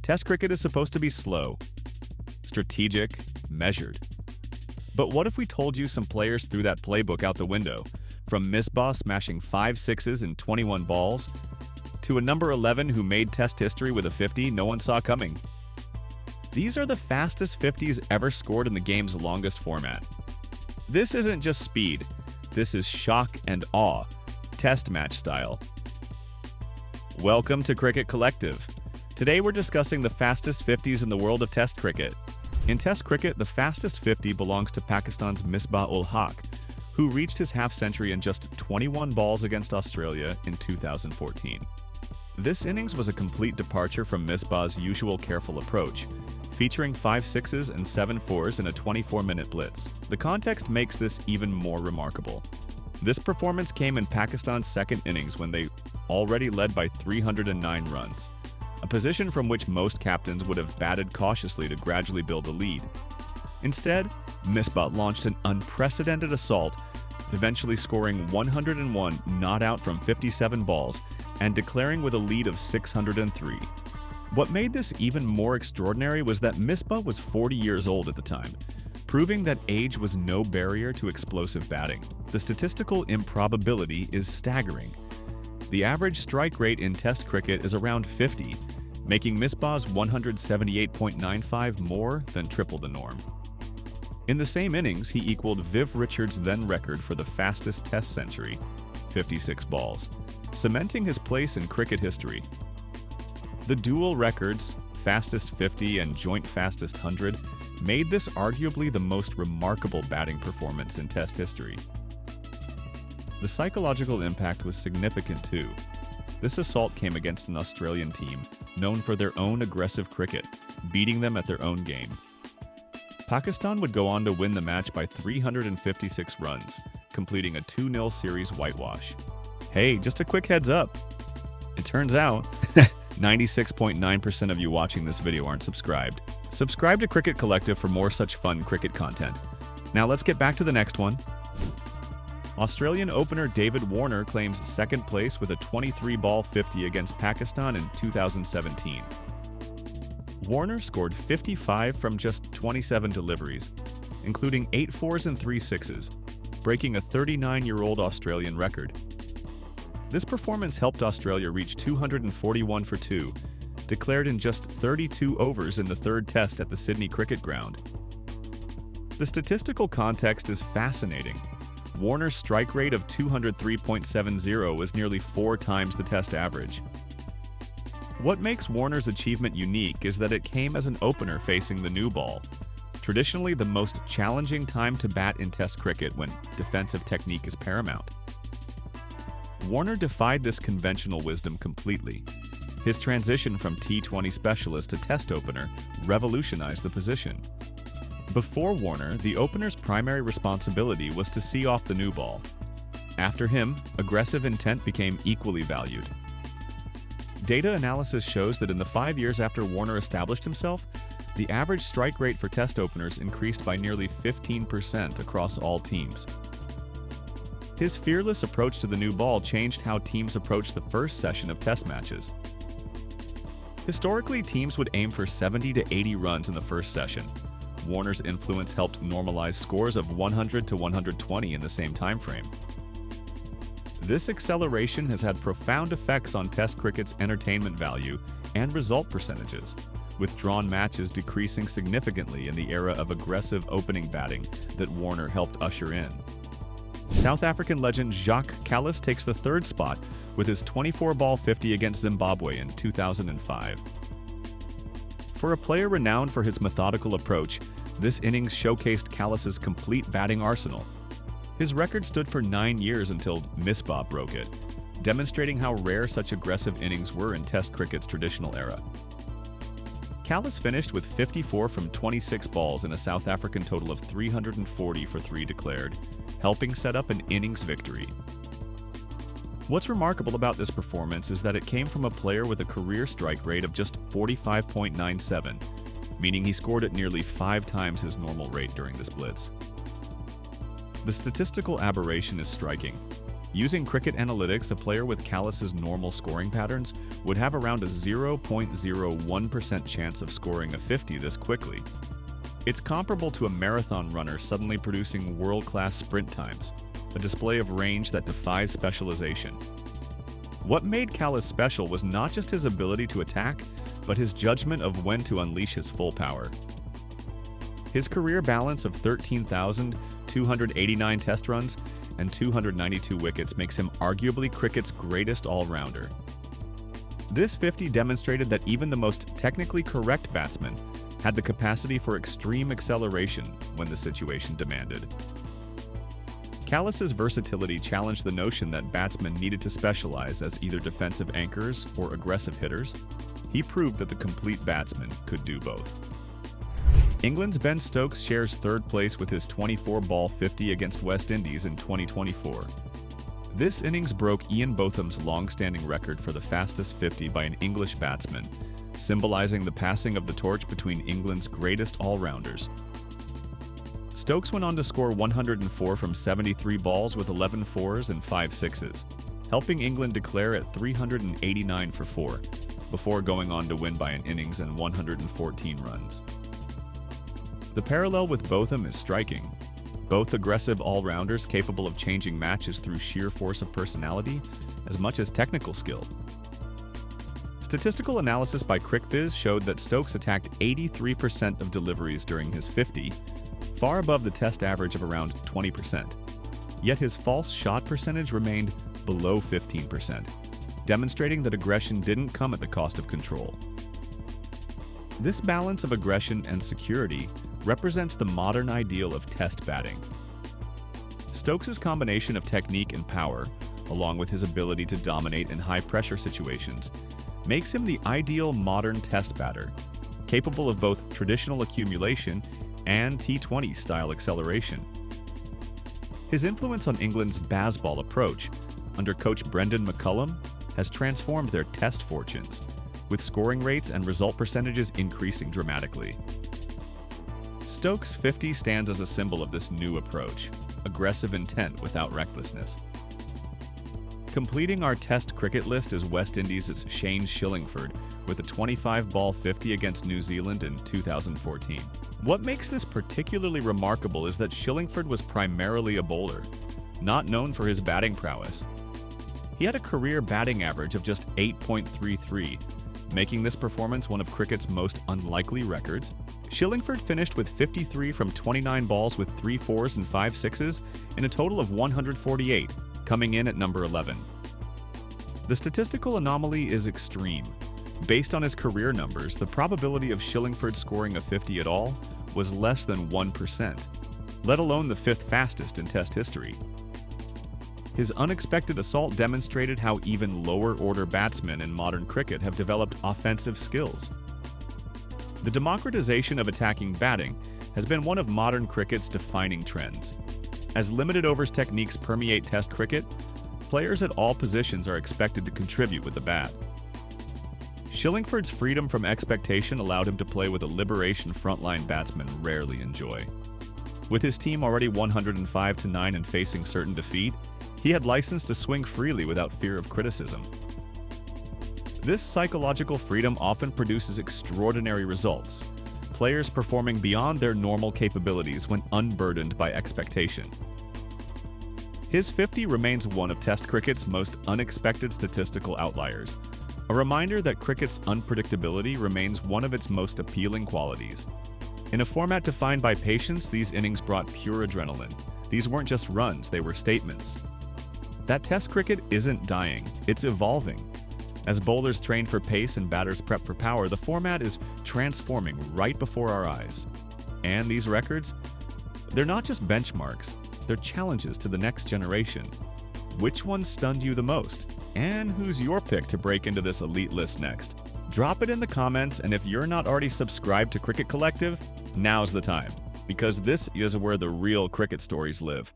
Test cricket is supposed to be slow, strategic, measured. But what if we told you some players threw that playbook out the window, from Misbah smashing 5 sixes and 21 balls, to a number 11 who made Test history with a 50 no one saw coming? These are the fastest 50s ever scored in the game's longest format. This isn't just speed, this is shock and awe, Test match style. Welcome to Cricket Collective. Today we're discussing the fastest 50s in the world of Test cricket. In Test cricket, the fastest 50 belongs to Pakistan's Misbah-ul-Haq, who reached his half-century in just 21 balls against Australia in 2014. This innings was a complete departure from Misbah's usual careful approach, featuring 5 sixes and 7 fours in a 24-minute blitz. The context makes this even more remarkable. This performance came in Pakistan's second innings when they already led by 309 runs, a position from which most captains would have batted cautiously to gradually build a lead. Instead, Misbah launched an unprecedented assault, eventually scoring 101 not out from 57 balls and declaring with a lead of 603. What made this even more extraordinary was that Misbah was 40 years old at the time, proving that age was no barrier to explosive batting. The statistical improbability is staggering. The average strike rate in Test cricket is around 50, making Misbah's 178.95 more than triple the norm. In the same innings, he equaled Viv Richards' then record for the fastest Test century, 56 balls, cementing his place in cricket history. The dual records, fastest 50 and joint fastest 100, made this arguably the most remarkable batting performance in Test history. The psychological impact was significant too. This assault came against an Australian team known for their own aggressive cricket, beating them at their own game. Pakistan would go on to win the match by 356 runs, completing a 2-0 series whitewash. Hey, just a quick heads up. It turns out 96.9% of you watching this video aren't subscribed. Subscribe to Cricket Collective for more such fun cricket content. Now let's get back to the next one. Australian opener David Warner claims second place with a 23-ball 50 against Pakistan in 2017. Warner scored 55 from just 27 deliveries, including 8 fours and 3 sixes, breaking a 39-year-old Australian record. This performance helped Australia reach 241 for 2, declared in just 32 overs in the third Test at the Sydney Cricket Ground. The statistical context is fascinating. Warner's strike rate of 203.70 was nearly 4 times the Test average. What makes Warner's achievement unique is that it came as an opener facing the new ball, traditionally the most challenging time to bat in Test cricket when defensive technique is paramount. Warner defied this conventional wisdom completely. His transition from T20 specialist to Test opener revolutionized the position. Before Warner, the opener's primary responsibility was to see off the new ball. After him, aggressive intent became equally valued. Data analysis shows that in the 5 years after Warner established himself, the average strike rate for Test openers increased by nearly 15% across all teams. His fearless approach to the new ball changed how teams approached the first session of Test matches. Historically, teams would aim for 70 to 80 runs in the first session. Warner's influence helped normalize scores of 100 to 120 in the same time frame. This acceleration has had profound effects on Test cricket's entertainment value and result percentages, with drawn matches decreasing significantly in the era of aggressive opening batting that Warner helped usher in. South African legend Jacques Kallis takes the third spot with his 24-ball 50 against Zimbabwe in 2005. For a player renowned for his methodical approach, this innings showcased Kallis's complete batting arsenal. His record stood for 9 years until Misbah broke it, demonstrating how rare such aggressive innings were in Test cricket's traditional era. Kallis finished with 54 from 26 balls in a South African total of 340 for 3 declared, helping set up an innings victory. What's remarkable about this performance is that it came from a player with a career strike rate of just 45.97, meaning he scored at nearly 5 times his normal rate during this blitz. The statistical aberration is striking. Using cricket analytics, a player with Kallis's normal scoring patterns would have around a 0.01% chance of scoring a 50 this quickly. It's comparable to a marathon runner suddenly producing world-class sprint times, a display of range that defies specialization. What made Kallis special was not just his ability to attack, but his judgment of when to unleash his full power. His career balance of 13,289 test runs and 292 wickets makes him arguably cricket's greatest all-rounder. This 50 demonstrated that even the most technically correct batsman had the capacity for extreme acceleration when the situation demanded. Kallis's versatility challenged the notion that batsmen needed to specialize as either defensive anchors or aggressive hitters. He proved that the complete batsman could do both. England's Ben Stokes shares third place with his 24-ball 50 against West Indies in 2024. This innings broke Ian Botham's long-standing record for the fastest 50 by an English batsman, symbolizing the passing of the torch between England's greatest all-rounders. Stokes went on to score 104 from 73 balls with 11 fours and 5 sixes, helping England declare at 389 for 4, before going on to win by an innings and 114 runs. The parallel with Botham is striking. Both aggressive all-rounders capable of changing matches through sheer force of personality as much as technical skill. Statistical analysis by CricViz showed that Stokes attacked 83% of deliveries during his 50, far above the test average of around 20%. Yet his false shot percentage remained below 15%, demonstrating that aggression didn't come at the cost of control. This balance of aggression and security represents the modern ideal of test batting. Stokes' combination of technique and power, along with his ability to dominate in high-pressure situations, makes him the ideal modern test batter, capable of both traditional accumulation and T20-style acceleration. His influence on England's Bazball approach, under coach Brendan McCullum, has transformed their test fortunes, with scoring rates and result percentages increasing dramatically. Stokes' 50 stands as a symbol of this new approach, aggressive intent without recklessness. Completing our test cricket list is West Indies' Shane Schillingford with a 25-ball 50 against New Zealand in 2014. What makes this particularly remarkable is that Schillingford was primarily a bowler, not known for his batting prowess. He had a career batting average of just 8.33, making this performance one of cricket's most unlikely records. Schillingford finished with 53 from 29 balls with 3 fours and 5 sixes in a total of 148, coming in at number 11. The statistical anomaly is extreme. Based on his career numbers, the probability of Schillingford scoring a 50 at all was less than 1%, let alone the 5th fastest in Test history. His unexpected assault demonstrated how even lower-order batsmen in modern cricket have developed offensive skills. The democratization of attacking batting has been one of modern cricket's defining trends. As limited overs techniques permeate Test cricket, players at all positions are expected to contribute with the bat. Schillingford's freedom from expectation allowed him to play with a liberation frontline batsmen rarely enjoy. With his team already 105-9 and facing certain defeat, he had license to swing freely without fear of criticism. This psychological freedom often produces extraordinary results, players performing beyond their normal capabilities when unburdened by expectation. His 50 remains one of Test cricket's most unexpected statistical outliers, a reminder that cricket's unpredictability remains one of its most appealing qualities. In a format defined by patience, these innings brought pure adrenaline. These weren't just runs, they were statements. That Test cricket isn't dying, it's evolving. As bowlers train for pace and batters prep for power, the format is transforming right before our eyes. And these records? They're not just benchmarks, they're challenges to the next generation. Which one stunned you the most? And who's your pick to break into this elite list next? Drop it in the comments, and if you're not already subscribed to Cricket Collective, now's the time, because this is where the real cricket stories live.